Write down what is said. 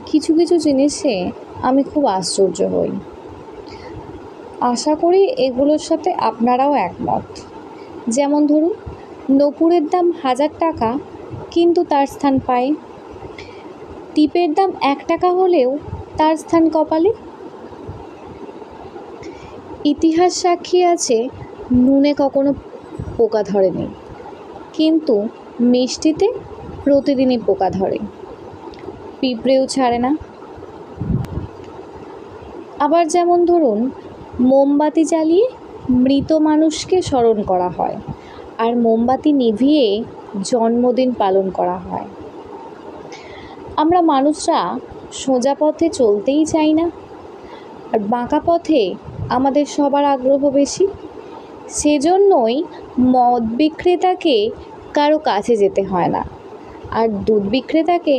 কিছু কিছু জিনিসে আমি খুব আশ্চর্য হই। আশা করি এগুলোর সাথে আপনারাও একমত। যেমন ধরুন, নূপুরের দাম 1000 টাকা, কিন্তু তার স্থান পায়ে। টিপের দাম 1 টাকা হলেও তার স্থান কপালে। ইতিহাস সাক্ষী আছে, নুনে কখনো পোকা ধরেনি, কিন্তু মিষ্টিতে প্রতিদিনই পোকা ধরে, পিঁপড়েও ছাড়ে না। আবার যেমন ধরুন, মোমবাতি জ্বালিয়ে মৃত মানুষকে স্মরণ করা হয়, আর মোমবাতি নিভিয়ে জন্মদিন পালন করা হয়। আমরা মানুষরা সোজা পথে চলতেই চাই না, আর বাঁকা পথে আমাদের সবার আগ্রহ বেশি। সেজন্যই মদ বিক্রেতাকে কারো কাছে যেতে হয় না, আর দুধ বিক্রেতাকে